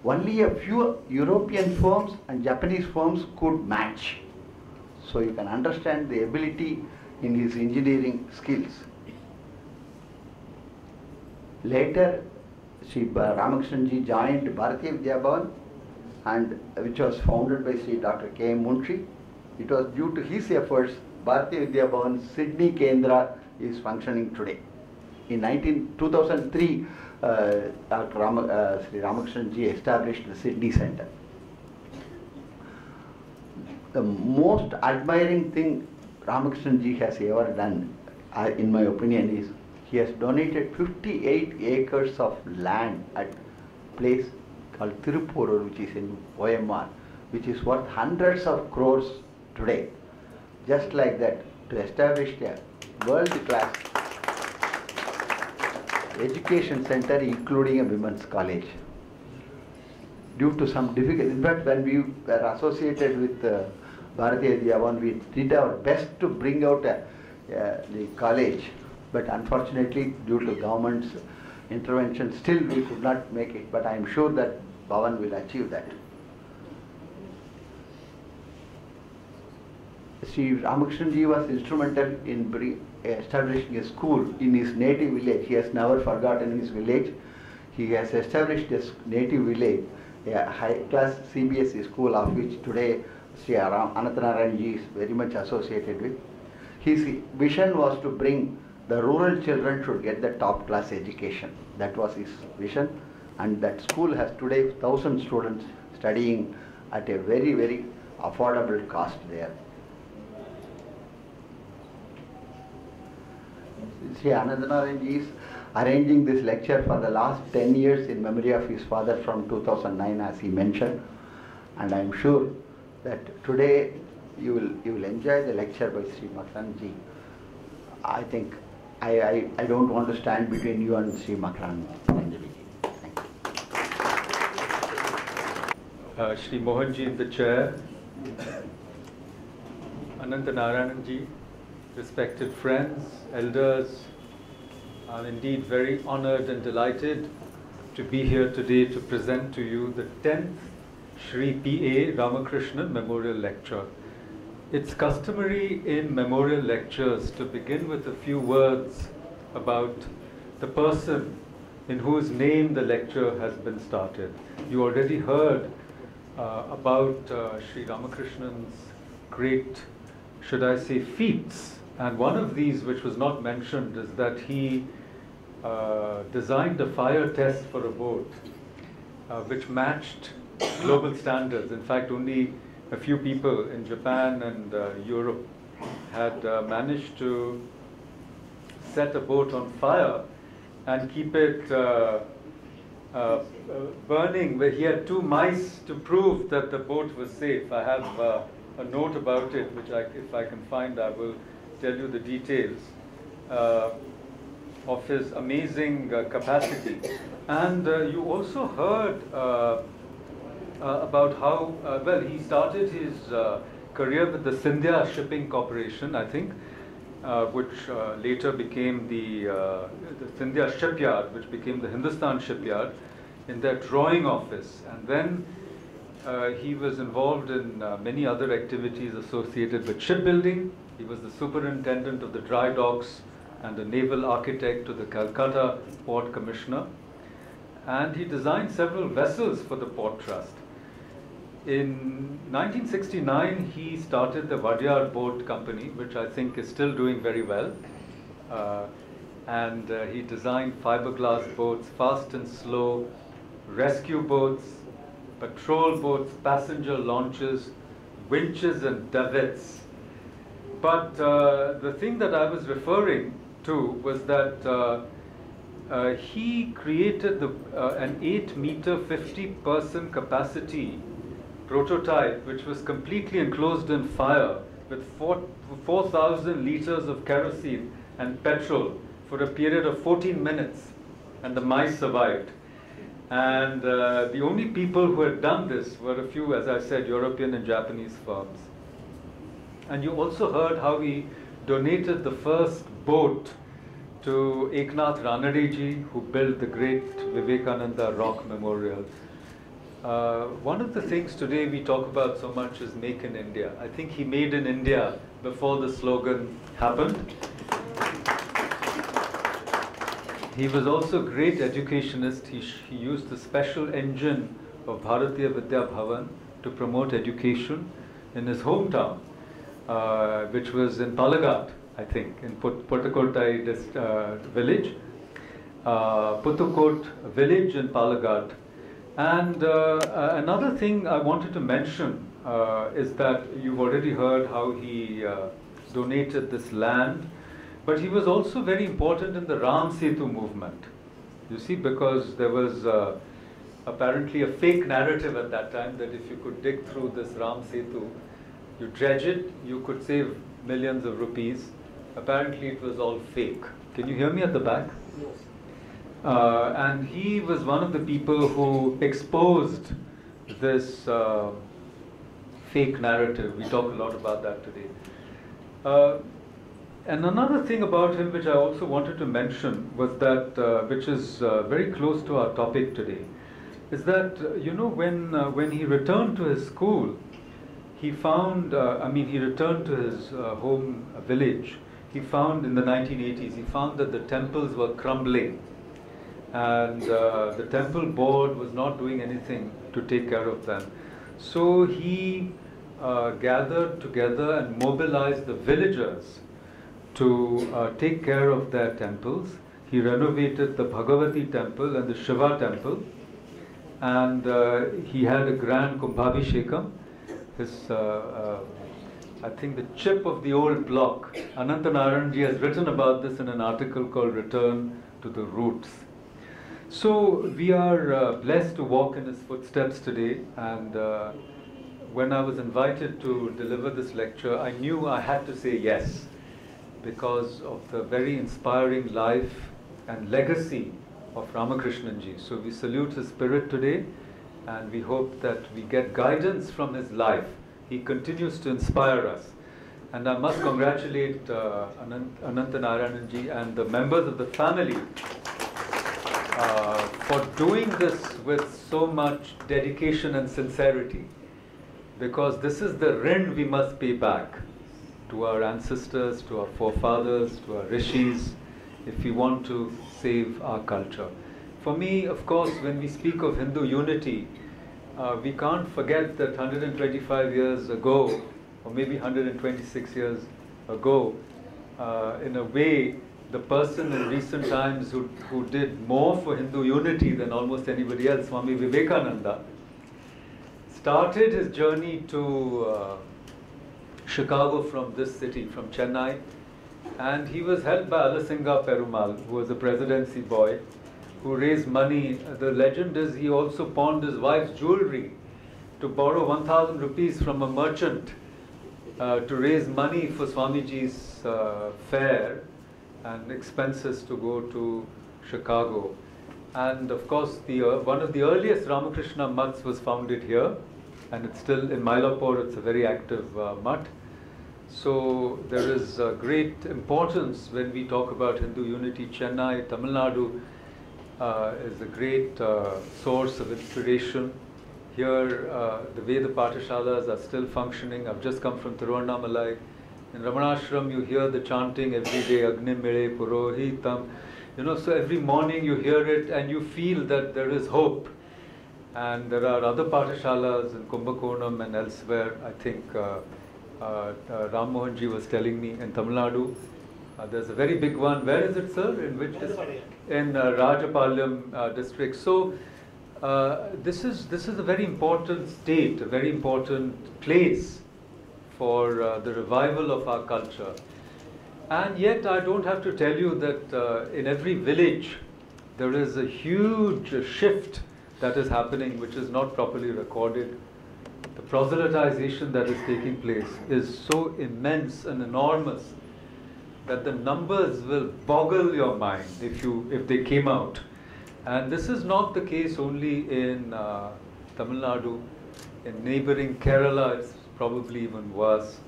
only a few European firms and Japanese firms could match. So you can understand the ability in his engineering skills. Later, Shri Ramakrishnan ji joined Bharatiya Vidya Bhavan, and which was founded by Shri Dr. K. M. Munshi. It was due to his efforts Bharatiya Vidya Bhavan Sydney Kendra is functioning today. In 2003, Shri Ramakrishnan ji established the Sydney Centre. The most admiring thing Ramakrishnan ji has ever done, in my opinion, is he has donated 58 acres of land at a place called Tirupurur, which is in OMR, which is worth hundreds of crores today. Just like that, to establish a world-class education center, including a women's college. Due to some difficulty, in fact, when we were associated with Bharatiya Vidya Bhavan, we did our best to bring out the college, but unfortunately, due to government's intervention, still we could not make it. But I am sure that Bhavan will achieve that. Shri Ramakrishnan ji was instrumental in establishing a school in his native village. He has never forgotten his village. He has established his native village, a high-class CBSE school, of which today Shri Ananthanarayan ji is very much associated with. His vision was to bring the rural children should get the top-class education. That was his vision, and that school has today 1,000 students studying at a very, very affordable cost there. Shri Ananthanarayan ji is arranging this lecture for the last 10 years in memory of his father from 2009, as he mentioned, and I am sure that today you will enjoy the lecture by Shri Makarand ji. I think I don't want to stand between you and Shri Makarand. Paranjape ji. Thank you. Shri Mohan ji in the chair, Ananthanarayan ji, respected friends, elders, I'm indeed very honored and delighted to be here today to present to you the 10th Shri P.A. Ramakrishnan Memorial Lecture. It's customary in memorial lectures to begin with a few words about the person in whose name the lecture has been started. You already heard about Shri Ramakrishnan's great, should I say, feats. And one of these, which was not mentioned, is that he designed a fire test for a boat which matched global standards. In fact, only a few people in Japan and Europe had managed to set a boat on fire and keep it burning, where he had 2 mice to prove that the boat was safe. I have a note about it, which if I can find, I will tell you the details of his amazing capacity. And you also heard about how, well, he started his career with the Sindhya Shipping Corporation, I think, which later became the Sindhya Shipyard, which became the Hindustan Shipyard, in their drawing office. And then he was involved in many other activities associated with shipbuilding. He was the superintendent of the dry docks and a naval architect to the Calcutta Port Commissioner. And he designed several vessels for the Port Trust. In 1969, he started the Wadyar Boat Company, which I think is still doing very well. And he designed fiberglass boats, fast and slow, rescue boats, patrol boats, passenger launches, winches and davits. But the thing that I was referring to was that he created an 8-meter, 50-person capacity prototype, which was completely enclosed in fire with 4,000 liters of kerosene and petrol for a period of 14 minutes, and the mice survived. And the only people who had done this were a few, as I said, European and Japanese firms. And you also heard how he donated the first boat to Eknath Ranade ji, who built the great Vivekananda Rock Memorial. One of the things today we talk about so much is Make in India. I think he made in India before the slogan happened. He was also a great educationist. He used the special engine of Bharatiya Vidya Bhavan to promote education in his hometown, which was in Palagat, I think, in Puttakotai village. Puttukot village in Palagat. And another thing I wanted to mention is that you've already heard how he donated this land, but he was also very important in the Ram Setu movement. You see, because there was apparently a fake narrative at that time that if you could dig through this Ram Setu, you dredge it, you could save millions of rupees. Apparently it was all fake. Can you hear me at the back? Yes. And he was one of the people who exposed this fake narrative. We talk a lot about that today. And another thing about him which I also wanted to mention was that, which is very close to our topic today, is that, when he returned to his school, he found, he returned to his home village, he found in the 1980s, he found that the temples were crumbling. And the temple board was not doing anything to take care of them. So he gathered together and mobilized the villagers to take care of their temples. He renovated the Bhagavati temple and the Shiva temple. And he had a grand Kumbhabhishekam. His, I think the chip of the old block, Anantanaranji has written about this in an article called Return to the Roots. So we are blessed to walk in his footsteps today, and when I was invited to deliver this lecture, I knew I had to say yes because of the very inspiring life and legacy of Ramakrishnan ji. So we salute his spirit today, and we hope that we get guidance from his life. He continues to inspire us. And I must congratulate Anantanaran ji and the members of the family for doing this with so much dedication and sincerity, because this is the rin we must pay back to our ancestors, to our forefathers, to our rishis, if we want to save our culture. For me, of course, when we speak of Hindu unity, we can't forget that 125 years ago, or maybe 126 years ago, in a way, the person in recent times who did more for Hindu unity than almost anybody else, Swami Vivekananda, started his journey to Chicago from this city, from Chennai, and he was helped by Alasinga Perumal, who was a presidency boy, who raised money. The legend is he also pawned his wife's jewelry to borrow 1,000 rupees from a merchant to raise money for Swamiji's fare and expenses to go to Chicago. And of course, one of the earliest Ramakrishna mutts was founded here, and it's still in Mylapore. It's a very active mutt. So there is great importance when we talk about Hindu unity. Chennai, Tamil Nadu is a great source of inspiration. Here, the Veda Pathashalas are still functioning. I've just come from Tiruvannamalai. In Ramanashram, you hear the chanting every day, Agni Mile Purohitam. So every morning you hear it and you feel that there is hope. And there are other Pathashalas in Kumbakonam and elsewhere. I think Ram Mohan ji was telling me in Tamil Nadu. There's a very big one. Where is it, sir? In which district? In Rajapalyam district. So this is a very important state, a very important place for the revival of our culture. And yet I don't have to tell you that in every village there is a huge shift that is happening which is not properly recorded. The proselytization that is taking place is so immense and enormous that the numbers will boggle your mind if they came out. And this is not the case only in Tamil Nadu. In neighboring Kerala, it's probably even worse.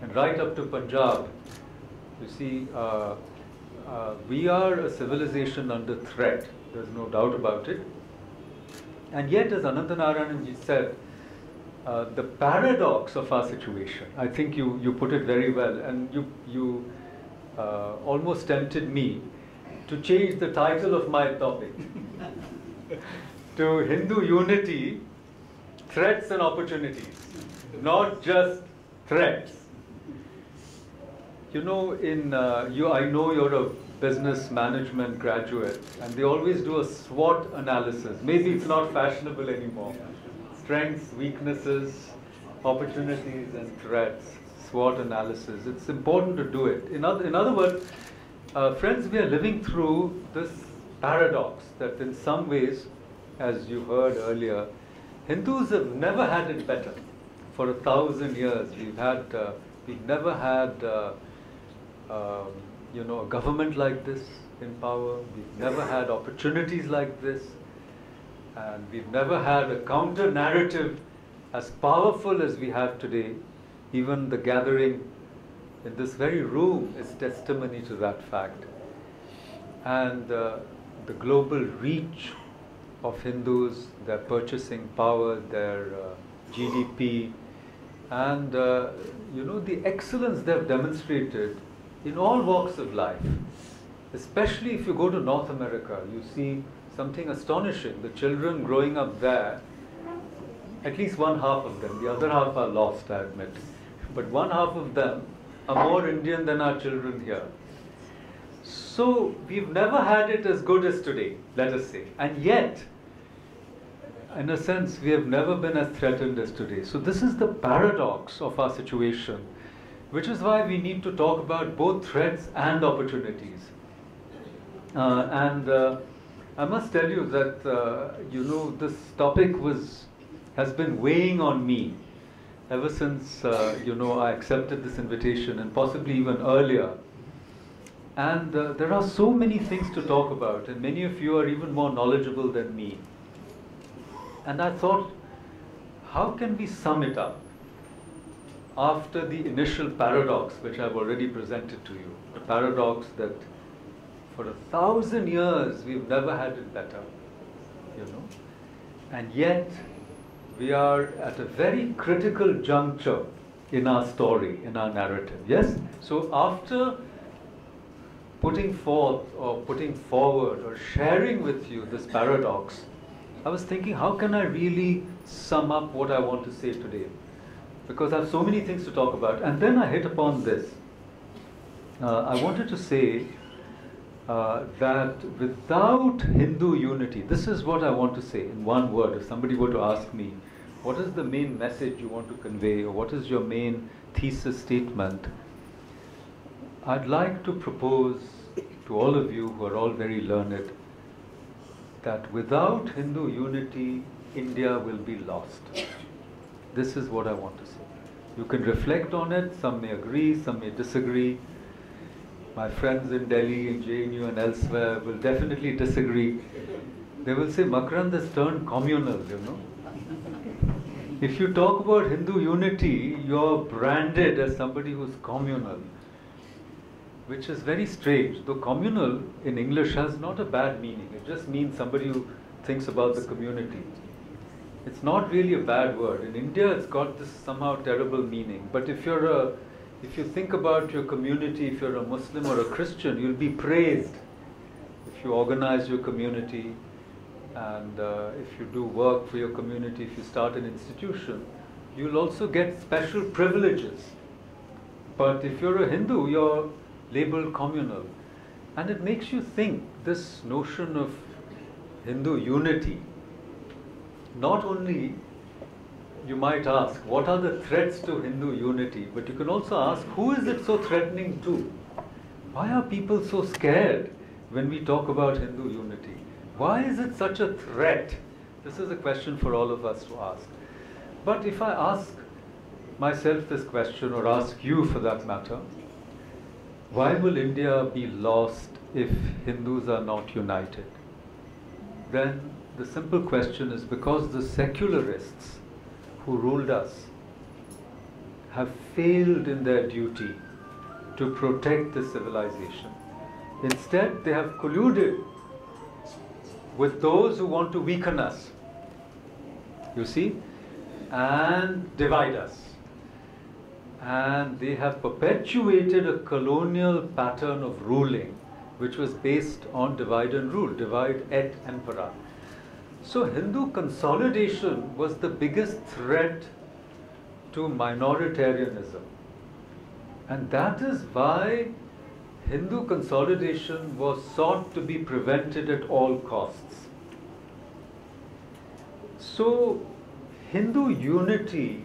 And right up to Punjab, you see, we are a civilization under threat. There's no doubt about it. And yet, as Anantanarayananji said, the paradox of our situation, I think you put it very well, and you almost tempted me to change the title of my topic to Hindu unity, threats and opportunities, not just threats. You know, I know you're a business management graduate, and they always do a SWOT analysis. Maybe it's not fashionable anymore. Strengths, weaknesses, opportunities, and threats. SWOT analysis. It's important to do it. In other words, friends, we are living through this paradox that in some ways, as you heard earlier, Hindus have never had it better. For 1,000 years, we've never had a government like this in power. We've never had opportunities like this, and we've never had a counter narrative as powerful as we have today. Even the gathering in this very room is testimony to that fact. And the global reach of Hindus, their purchasing power, their GDP, and the excellence they've demonstrated in all walks of life. Especially if you go to North America, you see something astonishing. The children growing up there, at least one half of them, the other half are lost, I admit, but one half of them are more Indian than our children here. So we've never had it as good as today, let us say. And yet, in a sense, we have never been as threatened as today. So this is the paradox of our situation, which is why we need to talk about both threats and opportunities. I must tell you that, this topic has been weighing on me ever since, I accepted this invitation, and possibly even earlier. And there are so many things to talk about, and many of you are even more knowledgeable than me. And I thought, how can we sum it up after the initial paradox, which I've already presented to you? The paradox that for 1,000 years we've never had it better, and yet we are at a very critical juncture in our story, in our narrative. Yes? So after putting forth or putting forward or sharing with you this paradox, I was thinking, how can I really sum up what I want to say today? Because I have so many things to talk about. And then I hit upon this. I wanted to say that without Hindu unity, this is what I want to say in one word. If somebody were to ask me, what is the main message you want to convey, or what is your main thesis statement, I'd like to propose to all of you who are all very learned that without Hindu unity, India will be lost. This is what I want to say. You can reflect on it. Some may agree, some may disagree. My friends in Delhi, in JNU and elsewhere will definitely disagree. They will say, Makarand has turned communal, If you talk about Hindu unity, you're branded as somebody who's communal, which is very strange. Though communal in English has not a bad meaning. It just means somebody who thinks about the community. It's not really a bad word. In India, it's got this somehow terrible meaning. But if you think about your community, if you're a Muslim or a Christian, you'll be praised. If you organize your community, and if you do work for your community, if you start an institution, you'll also get special privileges. But if you're a Hindu, you're labeled communal. And it makes you think, this notion of Hindu unity. Not only, you might ask, what are the threats to Hindu unity? But you can also ask, who is it so threatening to? Why are people so scared when we talk about Hindu unity? Why is it such a threat? This is a question for all of us to ask. But if I ask myself this question, or ask you for that matter, why will India be lost if Hindus are not united? Then the simple question is because the secularists who ruled us have failed in their duty to protect the civilization. Instead, they have colluded with those who want to weaken us. you see, and divide us. And they have perpetuated a colonial pattern of ruling which was based on divide and rule, divide et impera. So Hindu consolidation was the biggest threat to minoritarianism. And that is why Hindu consolidation was sought to be prevented at all costs. So Hindu unity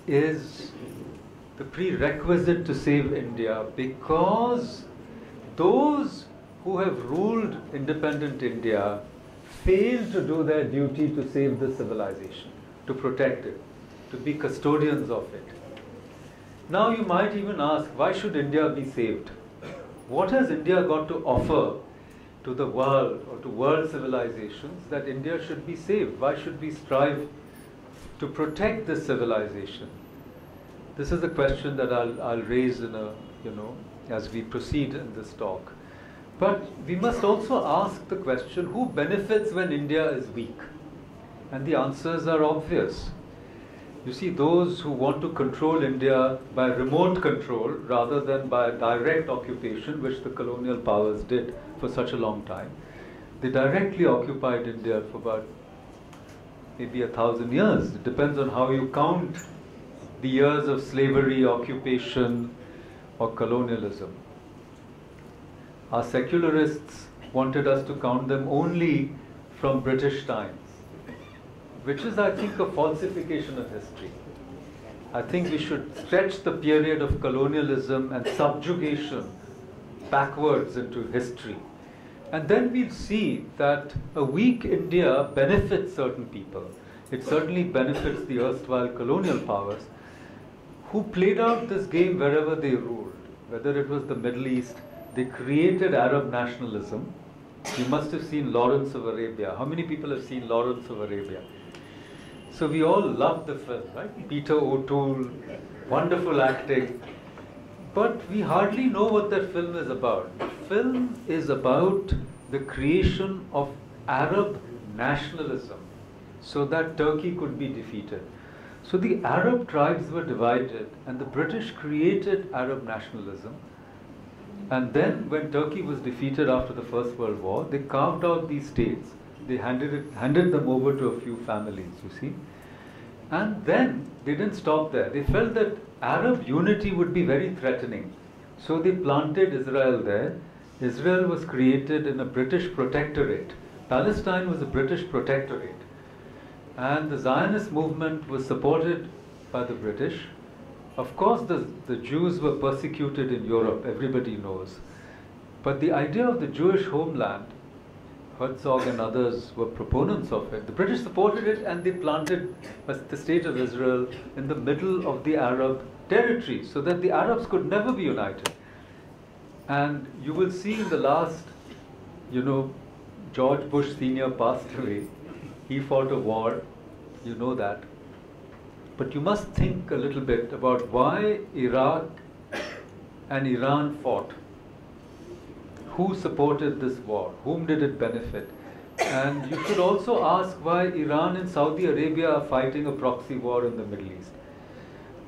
is the prerequisite to save India, because those who have ruled independent India failed to do their duty to save the civilization, to protect it, to be custodians of it. Now you might even ask, why should India be saved? What has India got to offer to the world or to world civilizations that India should be saved? Why should we strive to protect this civilization? This is a question that I'll raise in a, as we proceed in this talk. But we must also ask the question, who benefits when India is weak? And the answers are obvious. You see, those who want to control India by remote control rather than by direct occupation, which the colonial powers did for such a long time, they directly occupied India for about maybe 1,000 years. It depends on how you count the years of slavery, occupation, or colonialism. Our secularists wanted us to count them only from British times, which is, I think, a falsification of history. I think we should stretch the period of colonialism and subjugation backwards into history. And then we'll see that a weak India benefits certain people. It certainly benefits the erstwhile colonial powers who played out this game wherever they ruled. Whether it was the Middle East, they created Arab nationalism. You must have seen Lawrence of Arabia. How many people have seen Lawrence of Arabia? So we all love the film, right? Peter O'Toole, wonderful acting. But we hardly know what that film is about. The film is about the creation of Arab nationalism so that Turkey could be defeated. So the Arab tribes were divided and the British created Arab nationalism. And then when Turkey was defeated after the First World War, they carved out these states. They handed them over to a few families, you see. And then they didn't stop there. They felt that Arab unity would be very threatening. So they planted Israel there. Israel was created in a British protectorate. Palestine was a British protectorate. And the Zionist movement was supported by the British. Of course, the Jews were persecuted in Europe, everybody knows. But the idea of the Jewish homeland, Herzog and others were proponents of it. The British supported it and they planted the state of Israel in the middle of the Arab territory so that the Arabs could never be united. And you will see in the last, George Bush Sr. passed away. He fought a war, you know that. But you must think a little bit about why Iraq and Iran fought. Who supported this war? Whom did it benefit? And you should also ask why Iran and Saudi Arabia are fighting a proxy war in the Middle East.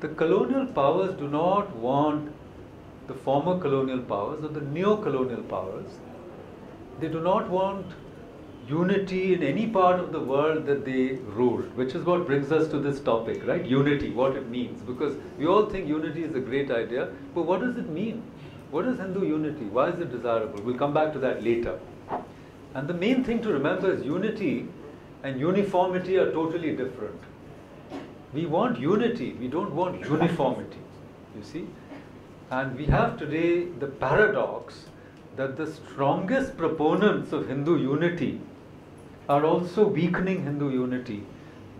The colonial powers do not want the former colonial powers or the neo-colonial powers. They do not want unity in any part of the world that they ruled, which is what brings us to this topic, right? Unity, what it means. Because we all think unity is a great idea, but what does it mean? What is Hindu unity? Why is it desirable? We'll come back to that later. And the main thing to remember is unity and uniformity are totally different. We want unity, we don't want uniformity, you see. And we have today the paradox that the strongest proponents of Hindu unity are also weakening Hindu unity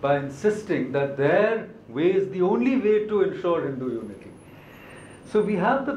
by insisting that their way is the only way to ensure Hindu unity. So we have the